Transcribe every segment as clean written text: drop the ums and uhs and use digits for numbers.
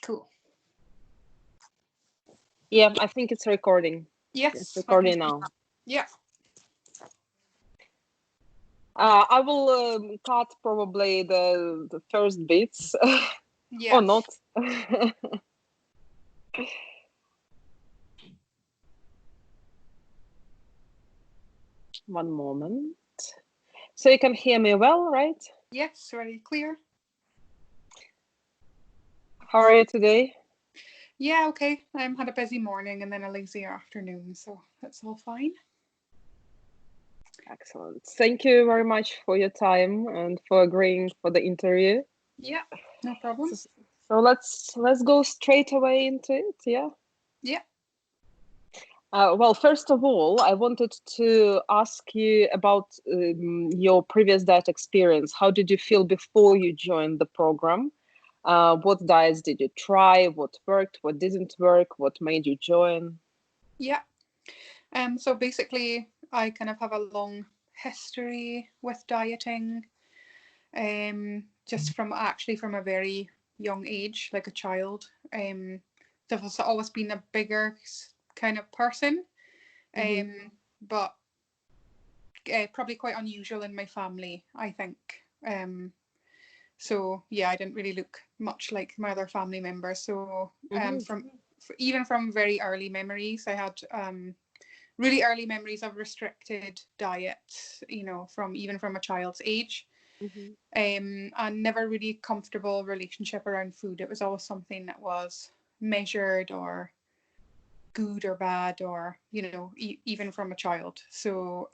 Cool. Yeah, I think it's recording. Yes. It's recording now. Yeah. I will cut probably the first bits. Yeah. Or not. One moment. So you can hear me well, right? Yes, very clear. How are you today? Yeah, okay. I had a busy morning and then a lazy afternoon, so that's all fine. Excellent. Thank you very much for your time and for agreeing for the interview. Yeah, no problem. So let's go straight away into it, yeah? Yeah. Well, first of all, I wanted to ask you about your previous diet experience. How did you feel before you joined the program? What diets did you try? What worked? What didn't work? What made you join? Yeah. So basically, I kind of have a long history with dieting. Just from a very young age, like a child. I've always been a bigger kind of person, but probably quite unusual in my family, I think. So yeah, I didn't really look much like my other family members. So even from very early memories, I had really early memories of restricted diet, from a child's age. And never really comfortable relationship around food. It was always something that was measured or good or bad, or even from a child. So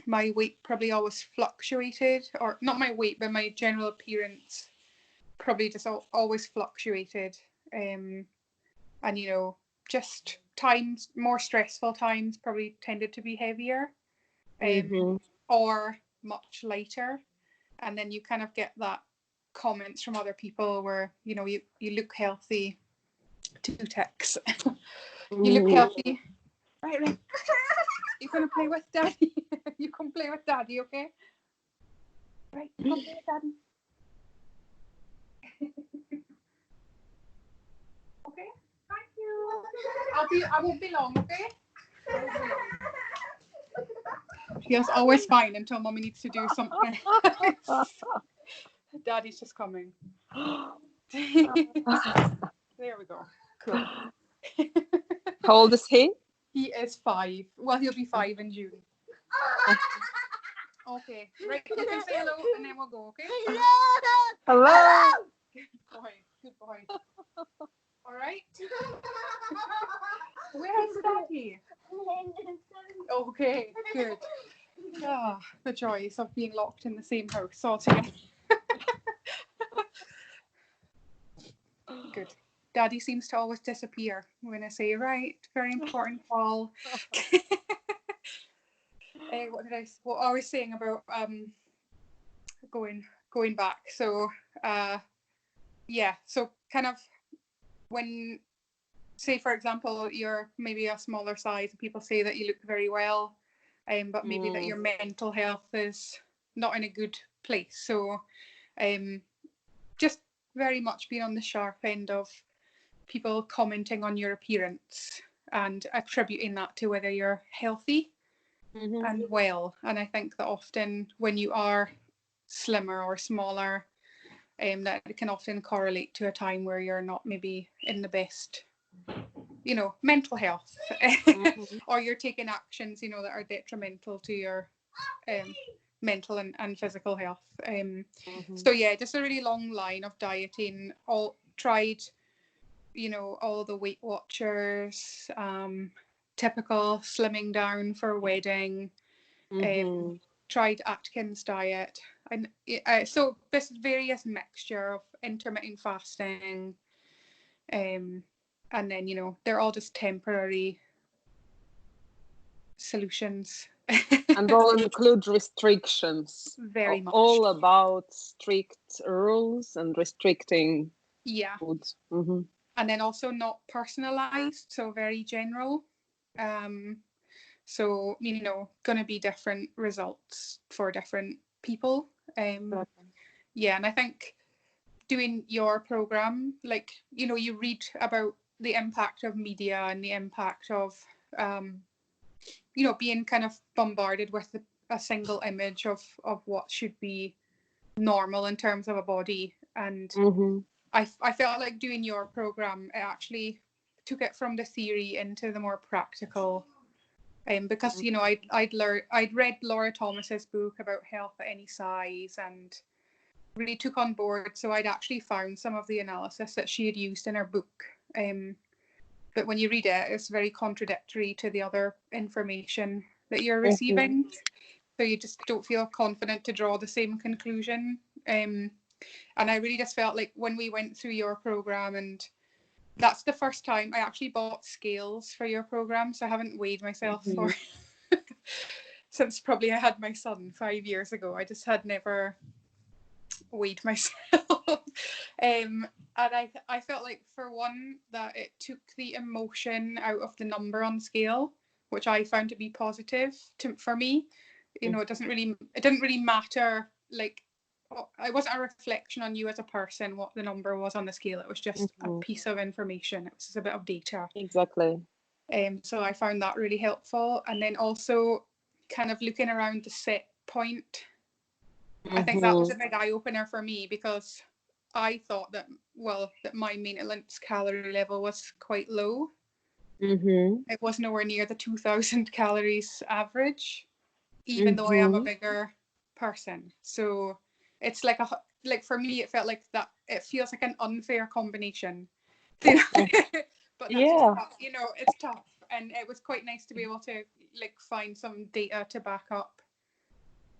my weight probably always fluctuated, or not my weight, but my general appearance probably just always fluctuated. And just times, more stressful times, probably tended to be heavier, or much lighter. And then you kind of get that comments from other people where you look healthy. 2 ticks. You look healthy. Right. You're gonna play with daddy. You come play with daddy, okay? Right, come play with daddy. Okay, thank you. I won't be long, okay? Yes, always fine until mommy needs to do something. Daddy's just coming. There we go. Cool. How old is he? He is 5. Well, he'll be 5 in June. Okay, right. You can say hello and then we'll go, okay? Hello. Good boy. All right. Where's Daddy? Okay, good. Ah, the joys of being locked in the same house all together. Good. Daddy seems to always disappear when I say, right, very important call. What I was saying about going back. So so kind of when, say for example, you're maybe a smaller size, people say that you look very well, but maybe that your mental health is not in a good place. So just very much being on the sharp end of people commenting on your appearance and attributing that to whether you're healthy and well. And I think that often when you are slimmer or smaller, that it can often correlate to a time where you're not maybe in the best, mental health, or you're taking actions, that are detrimental to your mental and physical health. So yeah, just a really long line of dieting. All tried, all the Weight Watchers, typical slimming down for a wedding, tried Atkins diet, and so this various mixture of intermittent fasting, and then they're all just temporary solutions. And all include restrictions. Very much. All about strict rules and restricting food. And then also not personalized, so very general. So going to be different results for different people. Yeah, and I think doing your program, like, you know, you read about the impact of media and the impact of, you know, being kind of bombarded with a single image of what should be normal in terms of a body. And I felt like doing your program, it actually took it from the theory into the more practical. Because, you know, I'd read Laura Thomas's book about health at any size and really took on board. So I'd actually found some of the analysis that she had used in her book. But when you read it, it's very contradictory to the other information that you're receiving. So you just don't feel confident to draw the same conclusion. And I really just felt like when we went through your program, and that's the first time I actually bought scales for your program. So I haven't weighed myself for since probably I had my son 5 years ago. I just had never weighed myself. And I felt like, for one, that it took the emotion out of the number on the scale, which I found to be positive for me. You know, it didn't really matter, like, it wasn't a reflection on you as a person what the number was on the scale. It was just a piece of information. It was just a bit of data. Exactly. So I found that really helpful. And then also kind of looking around the set point, I think that was a big eye-opener for me, because I thought that my maintenance calorie level was quite low. It was nowhere near the 2,000 calories average, even though I am a bigger person. So it's like for me, it felt like that. It feels like an unfair combination. But that's just tough. You know, it's tough, and it was quite nice to be able to like find some data to back up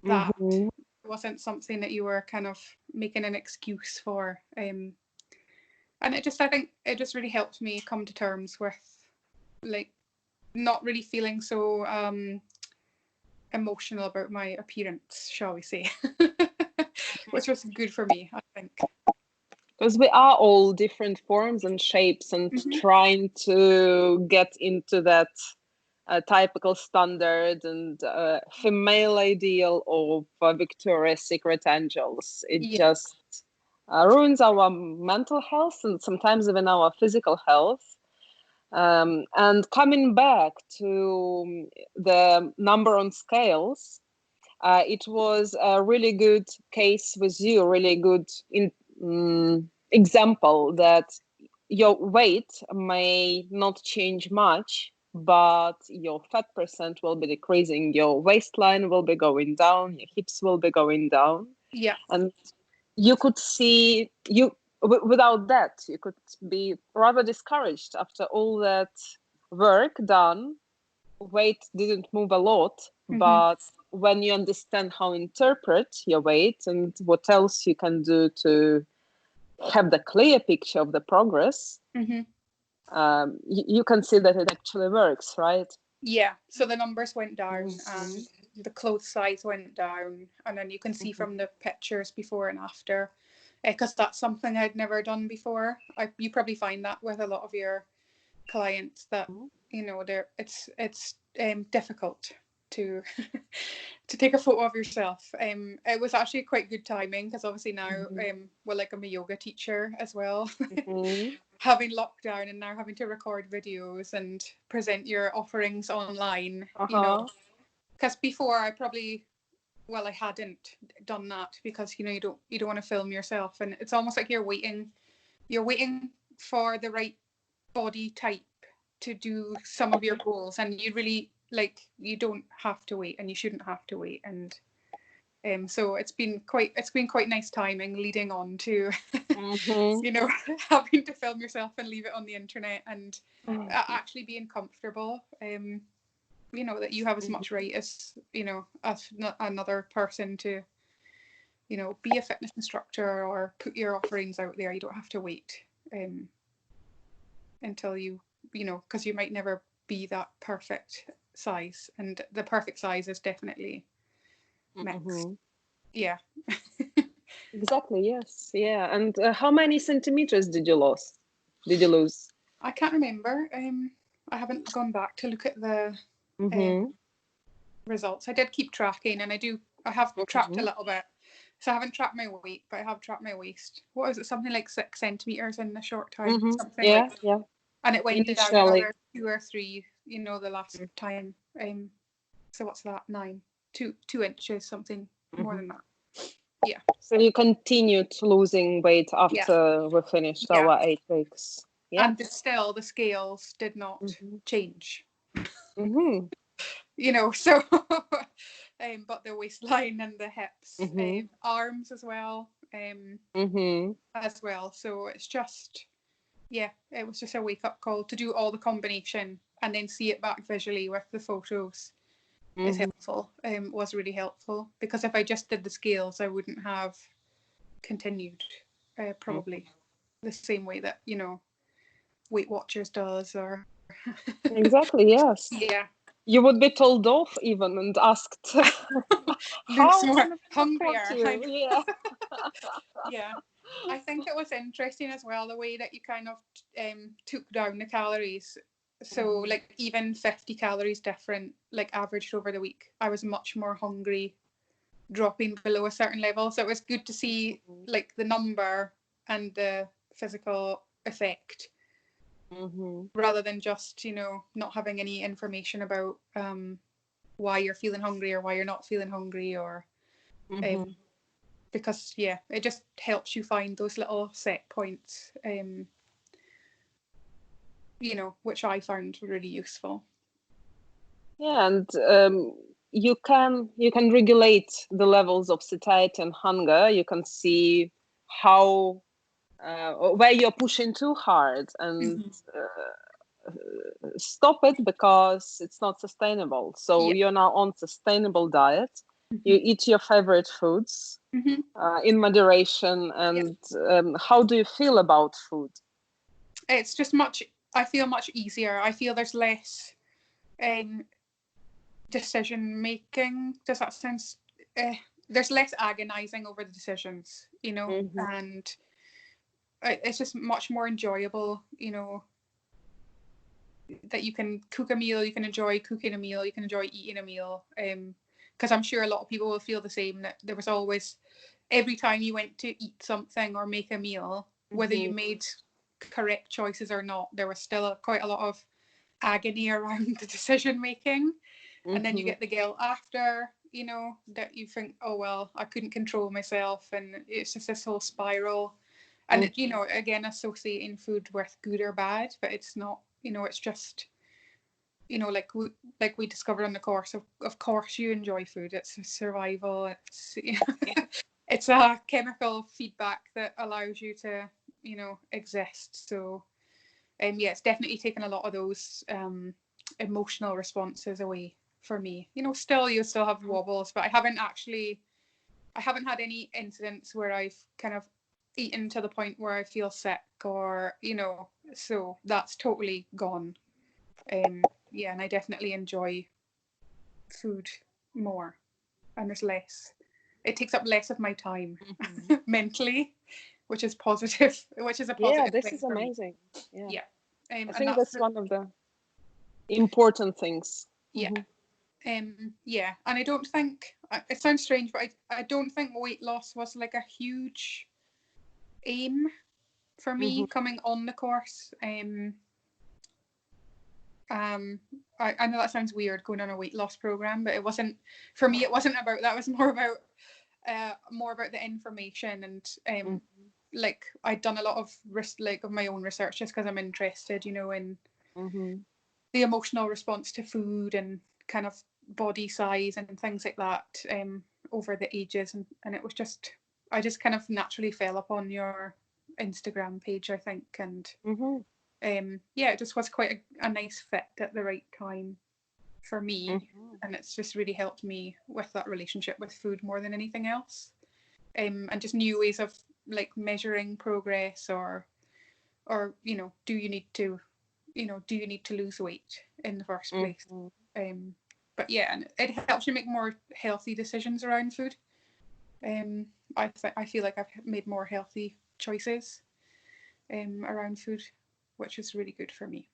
that. It wasn't something that you were kind of making an excuse for. And I think it just really helped me come to terms with, like, not really feeling so emotional about my appearance, shall we say. Which was good for me, I think. Because we are all different forms and shapes, and trying to get into that typical standard and female ideal of Victoria's Secret angels. It just ruins our mental health and sometimes even our physical health. And coming back to the number on scales, it was a really good case with you, really good example that your weight may not change much, but your fat percent will be decreasing, your waistline will be going down, your hips will be going down. Yeah. And you could see, without that, you could be rather discouraged after all that work done. Weight didn't move a lot, but when you understand how to interpret your weight and what else you can do to have the clear picture of the progress, you can see that it actually works, right? Yeah, so the numbers went down and the clothes size went down, and then you can see from the pictures before and after, because that's something I'd never done before. You probably find that with a lot of your clients, that you know, it's difficult to to take a photo of yourself. It was actually quite good timing, because obviously now like, I'm a yoga teacher as well. Having lockdown and now having to record videos and present your offerings online, you know, because before I hadn't done that, because, you know, you don't want to film yourself, and it's almost like you're waiting for the right body type to do some of your goals, and you really, like, you don't have to wait, and you shouldn't have to wait. And so it's been quite nice timing leading on to you know, having to film yourself and leave it on the internet, and actually being comfortable, you know, that you have as much right as, you know, as another person to, you know, be a fitness instructor or put your offerings out there. You don't have to wait until you know, because you might never be that perfect size, and the perfect size is definitely mixed. Yeah. Exactly. Yes. Yeah. And how many centimeters did you lose? I can't remember. I haven't gone back to look at the results. I did keep tracking, and I have tracked a little bit, So I haven't tracked my weight, but I have tracked my waist. What is it? Something like 6 centimeters in a short time. Something Yeah, like, yeah. and it went down Initially. another 2 or 3. The last time. So what's that? 9, 2 inches, something more than that. Yeah. So you continued losing weight Yeah. after we finished Yeah. our 8 weeks. Yeah. And still, the scales did not change. Mm-hmm. So but the waistline and the hips, Mm-hmm. arms as well, Mm-hmm. as well. So it's just, yeah, it was just a wake up call to do all the combination and then see it back visually with the photos is Mm-hmm. helpful. Was really helpful, because if I just did the scales, I wouldn't have continued, probably the same way that Weight Watchers does, or Exactly, yes. yeah. You would be told off even and asked, Looks how more can we support hungrier. you? Yeah. Yeah. I think it was interesting as well the way that you kind of took down the calories. So like even 50 calories different, like averaged over the week, I was much more hungry dropping below a certain level. So it was good to see like the number and the physical effect, rather than just not having any information about why you're feeling hungry or why you're not feeling hungry, or because it just helps you find those little set points, which I found really useful. Yeah, and you can regulate the levels of satiety and hunger. You can see how where you're pushing too hard and stop it because it's not sustainable. So Yeah. you're now on sustainable diet. You eat your favorite foods in moderation. And how do you feel about food? It's just I feel much easier. I feel there's less decision making. Does that sense? There's less agonizing over the decisions, and it's just much more enjoyable, that you can cook a meal, you can enjoy cooking a meal, you can enjoy eating a meal. Because I'm sure a lot of people will feel the same, that there was always, every time you went to eat something or make a meal, whether you made correct choices or not, there was still quite a lot of agony around the decision making. And then you get the guilt after, that you think, oh well, I couldn't control myself, and it's just this whole spiral. And again, associating food with good or bad, but it's not. It's just, like we discovered on the course. Of course, you enjoy food. It's a survival. It's it's a chemical feedback that allows you to exist. So it's definitely taken a lot of those emotional responses away for me. Still you still have wobbles, but I haven't had any incidents where I've kind of eaten to the point where I feel sick, or so that's totally gone. And I definitely enjoy food more, and there's less. It takes up less of my time mentally, which is positive, which is a Yeah, positive this thing is for me. amazing. Yeah. Yeah, I and think that's that's one of the important things. yeah. And I don't think, it sounds strange, but I don't think weight loss was like a huge aim for me coming on the course. I know that sounds weird, going on a weight loss program, but it wasn't for me. It wasn't about that. It was more about the information, and like I'd done a lot of of my own research, just because I'm interested, in the emotional response to food and kind of body size and things like that, over the ages, and it was just, I just kind of naturally fell upon your Instagram page, I think, and it just was quite a nice fit at the right time for me, and it's just really helped me with that relationship with food more than anything else, and just new ways of like measuring progress, or do you need to lose weight in the first place. But and it helps you make more healthy decisions around food. I feel like I've made more healthy choices around food, which is really good for me.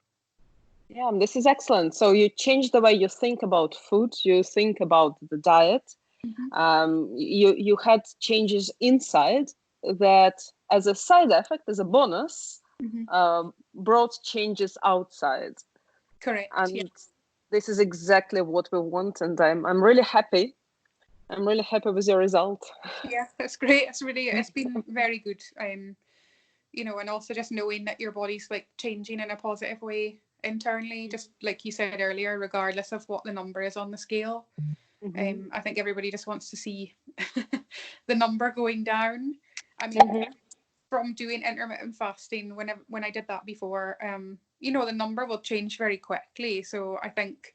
Yeah, this is excellent. So you change the way you think about food, you think about the diet, You had changes inside that, as a side effect, as a bonus, brought changes outside. Correct. Yeah. And this is exactly what we want, and I'm really happy. I'm really happy with your result. Yeah, that's great. It's been very good. You know, and also just knowing that your body's like changing in a positive way internally, just like you said earlier, regardless of what the number is on the scale. I think everybody just wants to see the number going down. I mean, from doing intermittent fasting, when I did that before, you know, the number will change very quickly. So I think,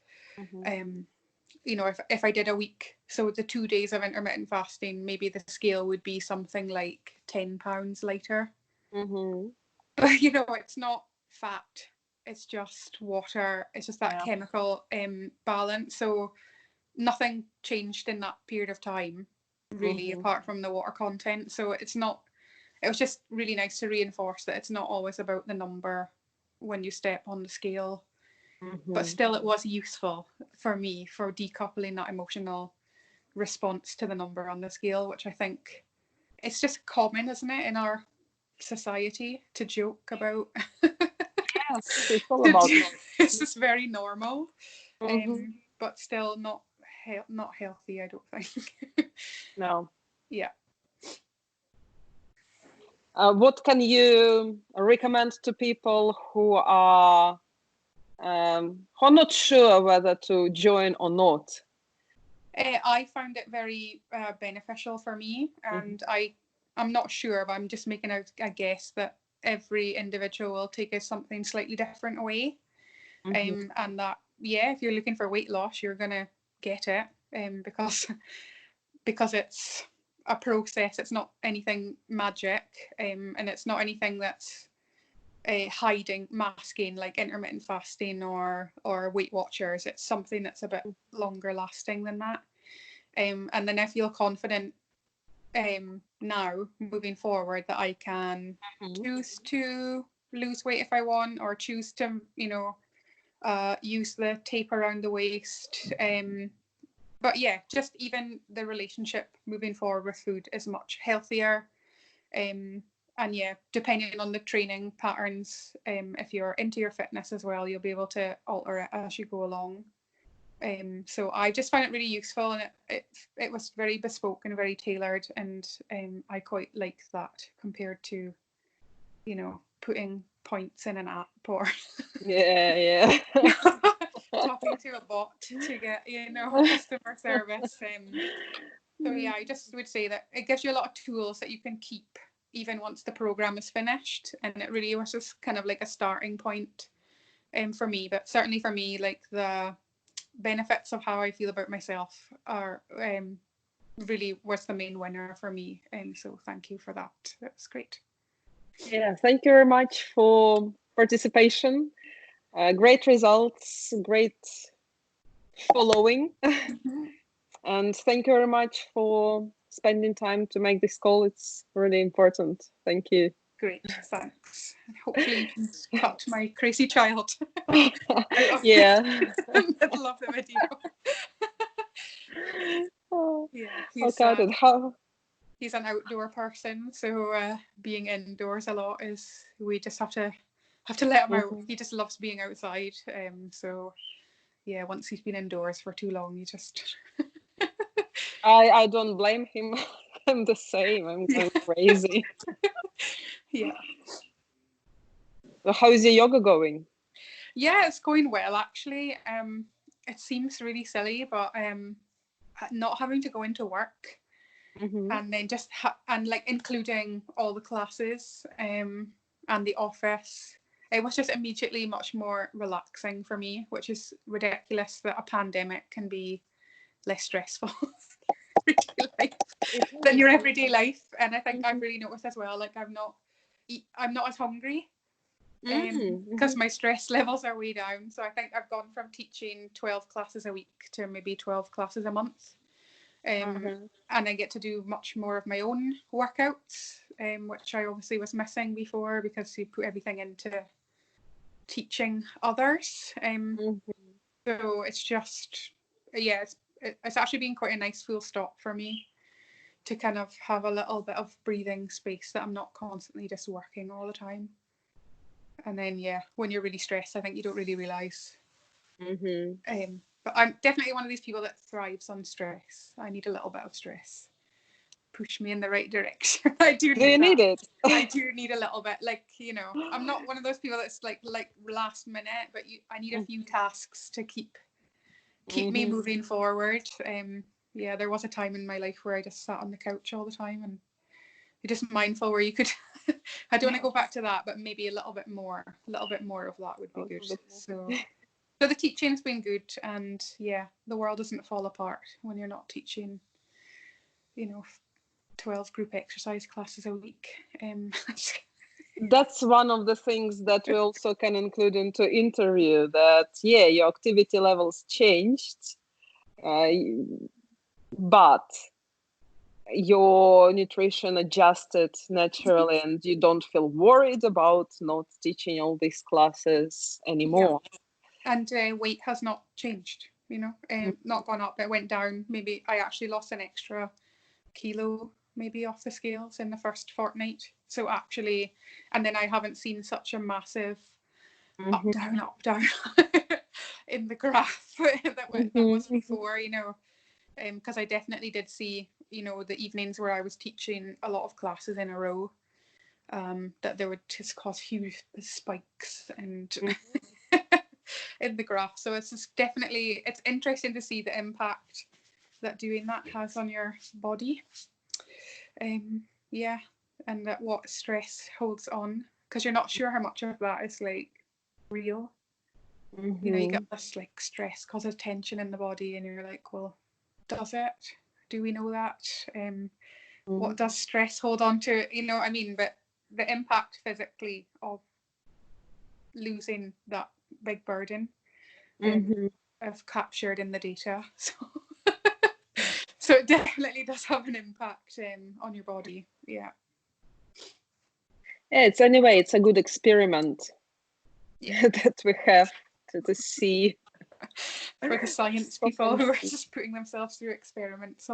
you know, if I did a week, so the 2 days of intermittent fasting, maybe the scale would be something like £10 lighter. But you know, it's not fat, it's just water, it's just that chemical balance. So nothing changed in that period of time, really, apart from the water content. So it was just really nice to reinforce that it's not always about the number when you step on the scale. But still, it was useful for me for decoupling that emotional response to the number on the scale, which I think it's just common, isn't it, in our society to joke about. Yes, it's all about. It's just very normal, but still not healthy, I don't think. No. Yeah. What can you recommend to people who are not sure whether to join or not? I found it very beneficial for me, and I'm not sure, but I'm just making a guess that every individual will take something slightly different away, and that if you're looking for weight loss, you're gonna get it, because it's a process. It's not anything magic, and it's not anything that's masking like intermittent fasting or Weight Watchers. It's something that's a bit longer lasting than that. And then I feel confident now moving forward that I can choose to lose weight if I want, or choose to, you know, use the tape around the waist. But yeah, just even the relationship moving forward with food is much healthier. And yeah, depending on the training patterns, if you're into your fitness as well, you'll be able to alter it as you go along. So I just found it really useful, and it was very bespoke and very tailored, and I quite like that compared to, you know, putting points in an app or talking to a bot to get, you know, customer service. So yeah, I just would say that it gives you a lot of tools that you can keep even once the program is finished, and it really was just kind of like a starting point for me. But certainly for me, like the benefits of how I feel about myself are really was the main winner for me. So thank you for that. That was great. Yeah, thank you very much for participation. Great results, great following. And thank you very much for spending time to make this call. It's really important. Thank you. Great, thanks. And hopefully you can cut my crazy child out of the middle of the video. How? He's an outdoor person, so being indoors a lot is, we just have to let him out. He just loves being outside. So yeah, once he's been indoors for too long, you just I don't blame him. I'm the same. I'm going crazy. Yeah. So how is your yoga going? Yeah, it's going well actually. It seems really silly, but not having to go into work, and then just and like including all the classes and the office, it was just immediately much more relaxing for me, which is ridiculous that a pandemic can be less stressful than your everyday life. And I think I've really noticed as well, like I'm not as hungry because my stress levels are way down. So I think I've gone from teaching 12 classes a week to maybe 12 classes a month. And I get to do much more of my own workouts, which I obviously was missing before because you put everything into teaching others. So it's just, yeah, it's actually been quite a nice full stop for me to kind of have a little bit of breathing space, that I'm not constantly just working all the time. And then, yeah, when you're really stressed, I think you don't really realise. But I'm definitely one of these people that thrives on stress. I need a little bit of stress. Push me in the right direction. I do Do you need need that. it? I do need a little bit. Like, you know, I'm not one of those people that's like last minute, but I need a few tasks to keep me moving forward. Yeah, there was a time in my life where I just sat on the couch all the time, and you're just mindful where you could I don't want to go back to that, but maybe a little bit more of that would be good. So the teaching's been good, and yeah, the world doesn't fall apart when you're not teaching, you know, 12 group exercise classes a week. That's one of the things that we also can include into interview, that yeah, your activity levels changed, but your nutrition adjusted naturally, and you don't feel worried about not teaching all these classes anymore. Yeah. And weight has not changed, you know, not gone up. It went down. Maybe I actually lost an extra kilo maybe off the scales in the first fortnight. So actually, and then I haven't seen such a massive up down in the graph that was before, you know, because I definitely did see, you know, the evenings where I was teaching a lot of classes in a row, that they would just cause huge spikes and in the graph. So it's just definitely, it's interesting to see the impact that doing that has on your body. Yeah, and that what stress holds on, because you're not sure how much of that is like real. You know, you get this like stress causes tension in the body, and you're like, well, does it? Do we know that? What does stress hold on to? You know what I mean? But the impact physically of losing that big burden, I've captured in the data. So it definitely does have an impact on your body. Yeah. Yeah, it's a good experiment that we have to see. For the science people who are just putting themselves through experiments.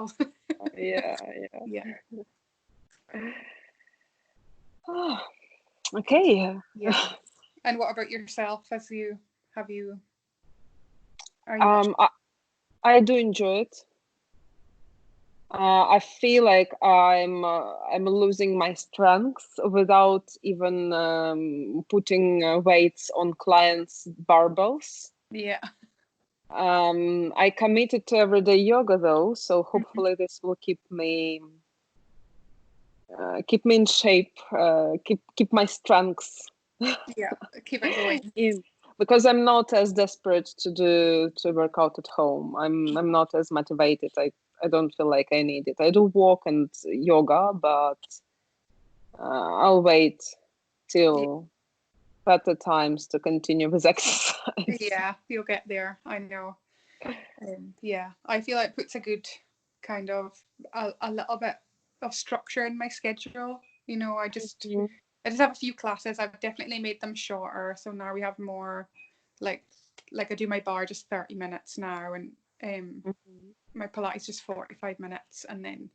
Yeah. Oh, okay. Yeah. And what about yourself? Are you I do enjoy it. I feel like I'm losing my strength without even putting weights on clients' barbells. Yeah. I committed to everyday yoga though, so hopefully this will keep me in shape, keep my strengths. Yeah, keep it going. Because I'm not as desperate to work out at home. I'm not as motivated. I don't feel like I need it. I do walk and yoga, but I'll wait till better times to continue with exercise. Yeah, you'll get there. I know. Yeah, I feel it puts a good kind of a little bit of structure in my schedule. You know, I just have a few classes. I've definitely made them shorter, so now we have more like I do my bar just 30 minutes now, and my Pilates just 45 minutes, and then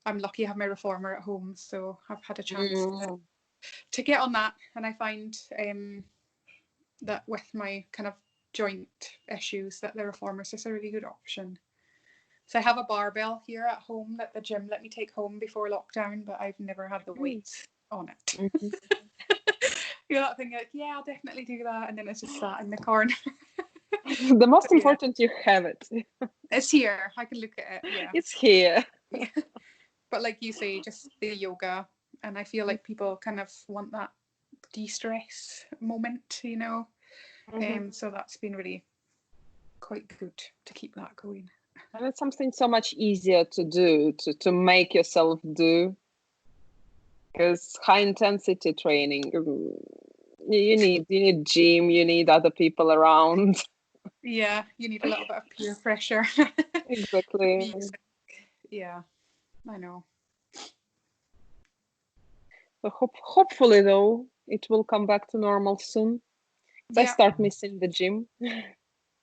I'm lucky I have my reformer at home, so I've had a chance to get on that. And I find that with my kind of joint issues, that the reformer is just a really good option. So I have a barbell here at home that the gym let me take home before lockdown, but I've never had the weights on it. You know that thing like, yeah, I'll definitely do that, and then it's just sat in the corner. The most important, you have it. It's here. I can look at it. Yeah, it's here. Yeah. But like you say, just the yoga, and I feel like people kind of want that de-stress moment, you know. So that's been really quite good to keep that going. And it's something so much easier to do, to make yourself do, because high intensity training, you need gym, you need other people around. Yeah, you need a little bit of peer pressure. Exactly. Yeah, I know. So hopefully though it will come back to normal soon. I start missing the gym.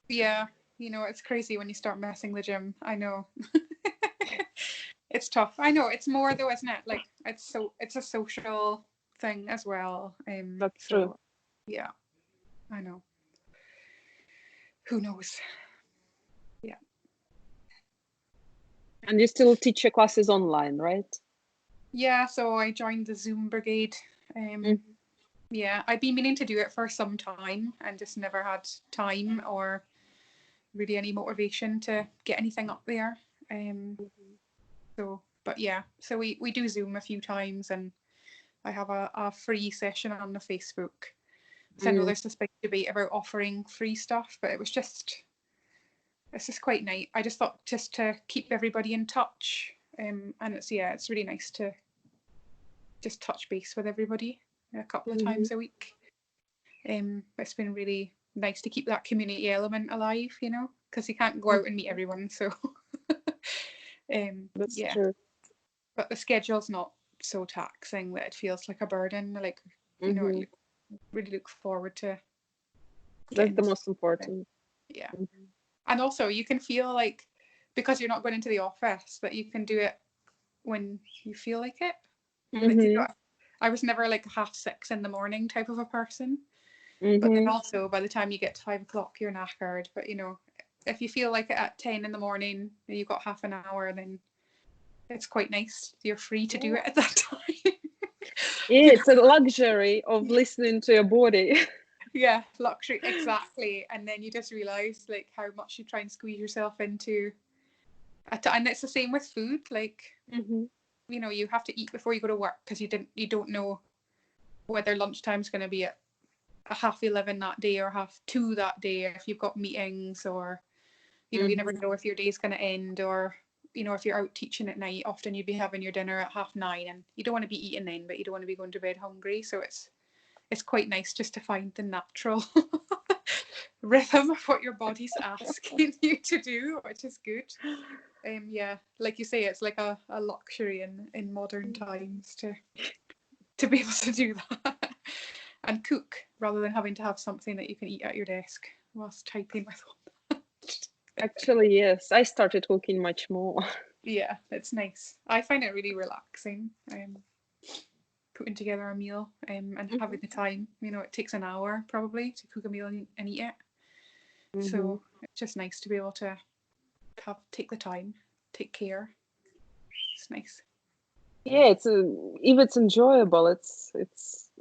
Yeah, You know, it's crazy when you start missing the gym. I know. It's tough. I know. It's more though, isn't it? Like it's a social thing as well. That's true. So yeah, I know. Who knows? Yeah. And you still teach your classes online, right? Yeah, so I joined the Zoom brigade. Yeah, I'd been meaning to do it for some time and just never had time or really any motivation to get anything up there. But yeah, so we do Zoom a few times, and I have a free session on the Facebook. So I know there's this big debate about offering free stuff, but it's just quite nice. I just thought just to keep everybody in touch, and it's really nice to just touch base with everybody a couple of times a week. It's been really nice to keep that community element alive, you know, because you can't go out and meet everyone. So, That's yeah, true. but the schedule's not so taxing that it feels like a burden. Like, you know, I really look forward to That's getting the this. most important. Yeah, and also you can feel like because you're not going into the office that you can do it when you feel like it. Like, you know, I was never like 6:30 in the morning type of a person. But then also by the time you get to 5 o'clock, you're knackered. But you know, if you feel like it at 10 in the morning, you've got half an hour, then it's quite nice. You're free to do it at that time. Yeah, it's a luxury of listening to your body. Yeah, luxury, exactly. And then you just realise like how much you try and squeeze yourself into. And it's the same with food. Like, you know, you have to eat before you go to work because you don't know whether lunchtime's going to be at 11:30 that day or 2:30 that day if you've got meetings, or you know, you never know if your day's going to end, or you know, if you're out teaching at night, often you'd be having your dinner at 9:30 and you don't want to be eating then, but you don't want to be going to bed hungry. So it's quite nice just to find the natural rhythm of what your body's asking you to do, which is good. Yeah, like you say, it's like a luxury in modern times to be able to do that and cook rather than having to have something that you can eat at your desk whilst typing with one. Actually, yes, I started cooking much more. Yeah, it's nice. I find it really relaxing. Putting together a meal and having the time. You know, it takes an hour probably to cook a meal and eat it. So it's just nice to be able to take the time, take care. It's nice. Yeah, if it's enjoyable, it's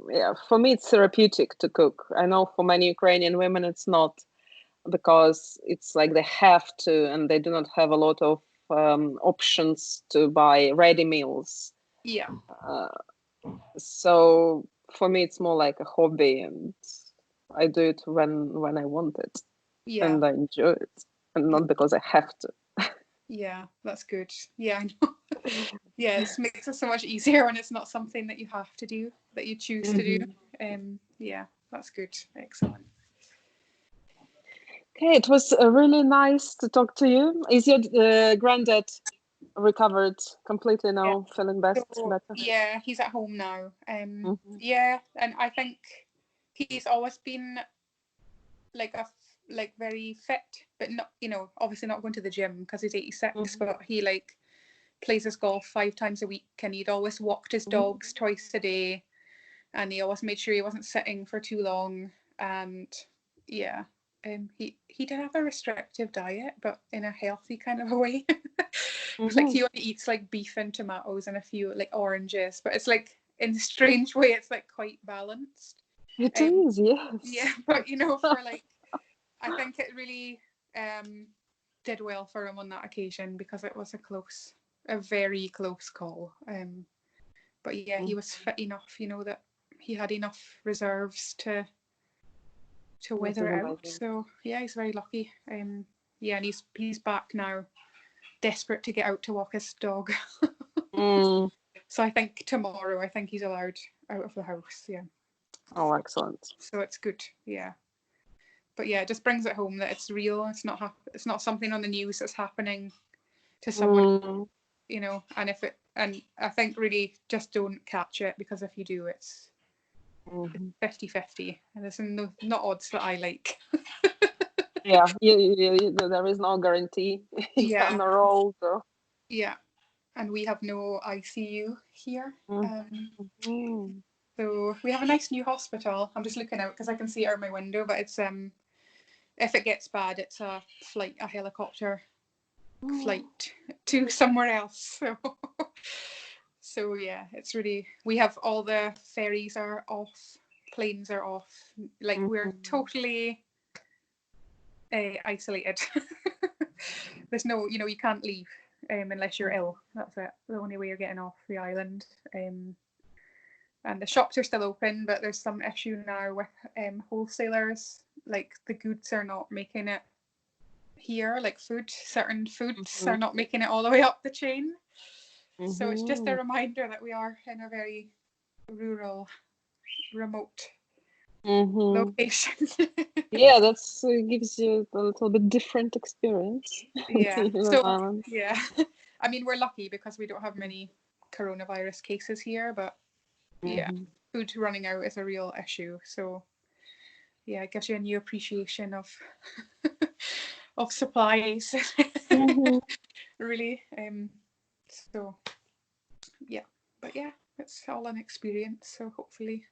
yeah. For me, it's therapeutic to cook. I know for many Ukrainian women, it's not because it's like they have to, and they do not have a lot of options to buy ready meals. Yeah. So for me, it's more like a hobby, and I do it when I want it, Yeah. and I enjoy it, and not because I have to. Yeah, that's good. Yeah, I know. Yeah, it makes it so much easier when it's not something that you have to do, that you choose to do. Yeah, that's good. Excellent. Okay, it was really nice to talk to you. Is your granddad recovered completely Yeah. now, feeling better? Yeah, he's at home now. Mm-hmm. Yeah, and I think he's always been like very fit, but not, you know, obviously not going to the gym because he's 86, but he like plays his golf 5 times a week, and he'd always walked his dogs twice a day, and he always made sure he wasn't sitting for too long. And yeah, he did have a restrictive diet, but in a healthy kind of a way. Like he only eats like beef and tomatoes and a few like oranges, but it's like in a strange way, it's like quite balanced. It Um, is, yes. yeah, but you know, for like, I think it really did well for him on that occasion because it was a very close call. But yeah, he was fit enough, you know, that he had enough reserves to That weather is it out. amazing. So yeah, he's very lucky. Yeah, and he's back now, desperate to get out to walk his dog. So I think tomorrow, I think he's allowed out of the house. Yeah. Oh, excellent. So it's good. Yeah. But yeah, it just brings it home that it's real. It's not something on the news that's happening to someone, you know. And I think really just don't catch it, because if you do, it's 50-50, and there's not odds that I like. Yeah, there is no guarantee. You're on Yeah, a roll, so. yeah. And we have no ICU here. Mhm. So we have a nice new hospital. I'm just looking out because I can see it out my window, but it's if it gets bad, it's a helicopter flight to somewhere else. So so yeah, it's really, we have all the ferries are off, planes are off, like we're totally isolated. There's no, you can't leave unless you're ill. That's it. The only way you're getting off the island. And the shops are still open, but there's some issue now with wholesalers. Like the goods are not making it here. Like certain foods are not making it all the way up the chain. So it's just a reminder that we are in a very rural, remote location. Yeah, that's gives you a little bit different experience. Yeah. Being on So island. yeah, I mean we're lucky because we don't have many coronavirus cases here, but yeah, food running out is a real issue. So yeah, it gives you a new appreciation of of supplies. Really. So yeah, but yeah, it's all an experience. So hopefully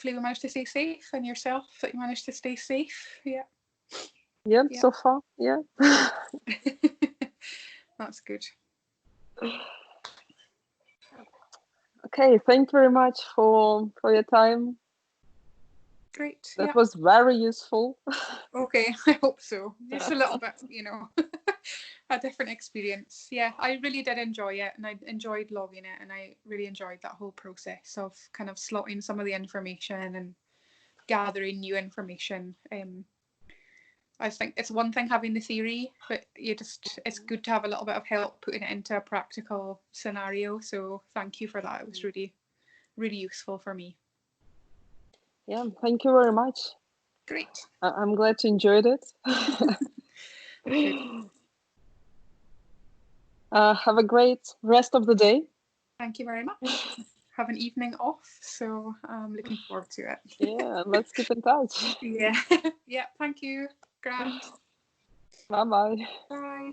we manage to stay safe, and yourself that you manage to stay safe. Yeah. Yep, Yeah. so far, yeah. That's good. Okay, thank you very much for your time. Great. That Yeah. was very useful. Okay, I hope so. Just a little bit, a different experience. Yeah, I really did enjoy it, and I enjoyed logging it, and I really enjoyed that whole process of kind of slotting some of the information and gathering new information. I think it's one thing having the theory, but it's good to have a little bit of help putting it into a practical scenario. So thank you for that. It was really, really useful for me. Yeah, thank you very much. Great. I'm glad you enjoyed it. Good. Have a great rest of the day. Thank you very much. Have an evening off, so I'm looking forward to it. Yeah, let's keep in touch. Yeah. Yeah, thank you. Grand. Bye bye. Bye.